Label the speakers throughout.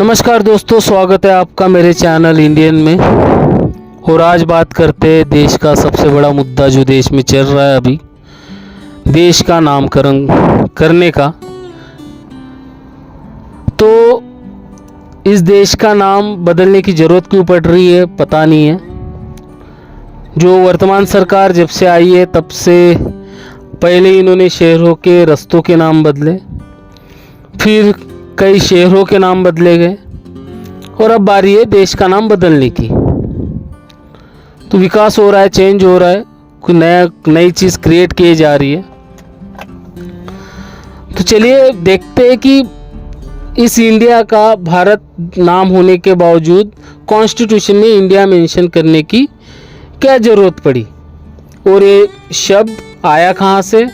Speaker 1: नमस्कार दोस्तों, स्वागत है आपका मेरे चैनल इंडियन में। और आज बात करते हैं देश का सबसे बड़ा मुद्दा जो देश में चल रहा है अभी, देश का नामकरण करने का। तो इस देश का नाम बदलने की ज़रूरत क्यों पड़ रही है पता नहीं है। जो वर्तमान सरकार जब से आई है तब से पहले इन्होंने शहरों के रास्तों के नाम बदले, फिर कई शहरों के नाम बदले गए और अब बारी है देश का नाम बदलने की। तो विकास हो रहा है, चेंज हो रहा है, कोई नई चीज़ क्रिएट की जा रही है। तो चलिए देखते हैं कि इस इंडिया का भारत नाम होने के बावजूद कॉन्स्टिट्यूशन में इंडिया मेंशन करने की क्या ज़रूरत पड़ी और ये शब्द आया कहाँ से।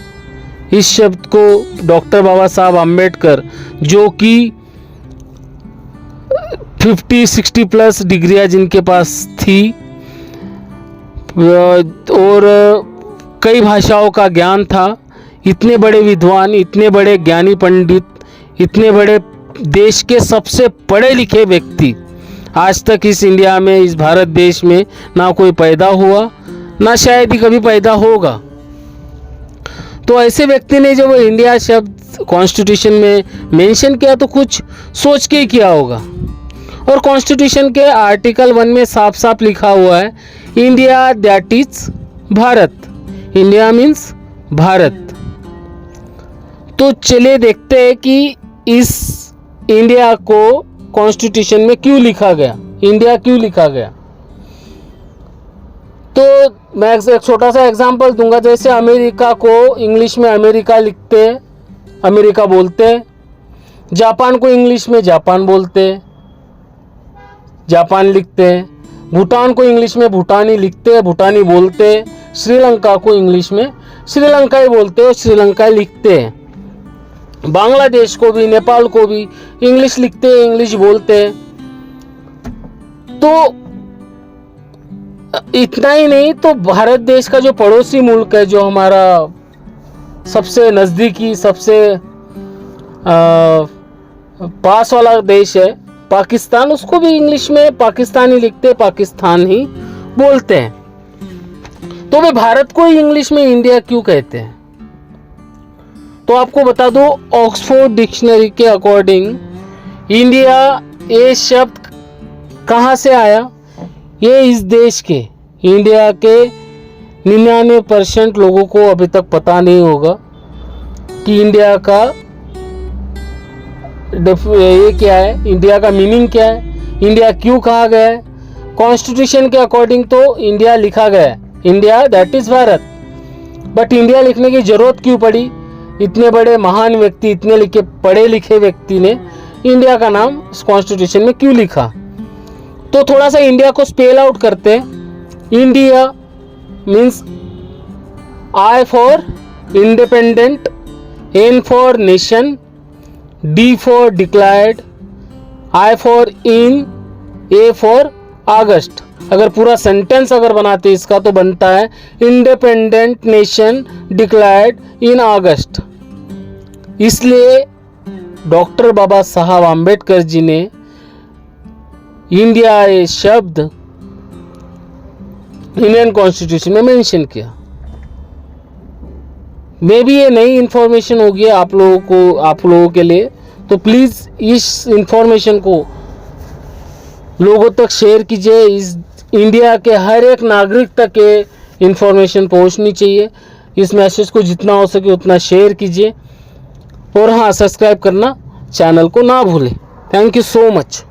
Speaker 1: इस शब्द को डॉक्टर बाबा साहब आम्बेडकर, जो कि 50-60 प्लस डिग्रियां जिनके पास थी और कई भाषाओं का ज्ञान था, इतने बड़े विद्वान, इतने बड़े ज्ञानी पंडित, इतने बड़े देश के सबसे पढ़े लिखे व्यक्ति आज तक इस इंडिया में, इस भारत देश में ना कोई पैदा हुआ, ना शायद ही कभी पैदा होगा। तो ऐसे व्यक्ति ने जब इंडिया शब्द कॉन्स्टिट्यूशन में मेंशन किया तो कुछ सोच के ही किया होगा। और कॉन्स्टिट्यूशन के आर्टिकल 1 में साफ साफ लिखा हुआ है, India that is Bharat. India means Bharat. तो चलिए देखते हैं कि इस इंडिया को कॉन्स्टिट्यूशन में क्यों लिखा गया, इंडिया क्यों लिखा गया। तो मैं एक छोटा सा एग्जांपल दूंगा। जैसे अमेरिका को इंग्लिश में अमेरिका लिखते हैं, अमेरिका बोलते हैं। जापान को इंग्लिश में जापान बोलते हैं, जापान लिखते हैं। भूटान को इंग्लिश में भूटानी लिखते हैं, भूटानी बोलते हैं। श्रीलंका को इंग्लिश में श्रीलंकाई बोलते हैं और श्रीलंकाई लिखते हैं। बांग्लादेश को भी, नेपाल को भी इंग्लिश लिखते हैं, इंग्लिश बोलते हैं। तो इतना ही नहीं, तो भारत देश का जो पड़ोसी मुल्क है, जो हमारा सबसे नज़दीकी, सबसे पास वाला देश है पाकिस्तान, उसको भी इंग्लिश में पाकिस्तानी लिखते हैं, पाकिस्तान ही बोलते हैं। तो वे भारत को ही इंग्लिश में इंडिया क्यों कहते हैं। तो आपको बता दो, ऑक्सफोर्ड डिक्शनरी के अकॉर्डिंग इंडिया ये शब्द कहाँ से आया। ये इस देश के, इंडिया के 99% लोगों को अभी तक पता नहीं होगा कि इंडिया का ये क्या है, इंडिया का मीनिंग क्या है, इंडिया क्यों कहा गया है। कॉन्स्टिट्यूशन के अकॉर्डिंग तो इंडिया लिखा गया है, India that is Bharat. But India लिखने की जरूरत क्यों पड़ी। इतने बड़े महान व्यक्ति, इतने पढ़े लिखे व्यक्ति ने इंडिया का नाम कॉन्स्टिट्यूशन में क्यों लिखा। तो थोड़ा सा इंडिया को स्पेल आउट करते हैं। India means I for independent, N for nation, D for declared, I for in, A for August. अगर पूरा सेंटेंस अगर बनाते इसका तो बनता है इंडिपेंडेंट नेशन डिक्लायर्ड इन अगस्त। इसलिए डॉक्टर बाबा साहब आम्बेडकर जी ने इंडिया ये शब्द इंडियन कॉन्स्टिट्यूशन में मेंशन किया। मे भी ये नई इंफॉर्मेशन होगी आप लोगों के लिए, तो प्लीज़ इस इंफॉर्मेशन को लोगों तक शेयर कीजिए। इस इंडिया के हर एक नागरिक तक ये इंफॉर्मेशन पहुंचनी चाहिए। इस मैसेज को जितना हो सके उतना शेयर कीजिए और हाँ, सब्सक्राइब करना चैनल को ना भूलें। Thank you so much.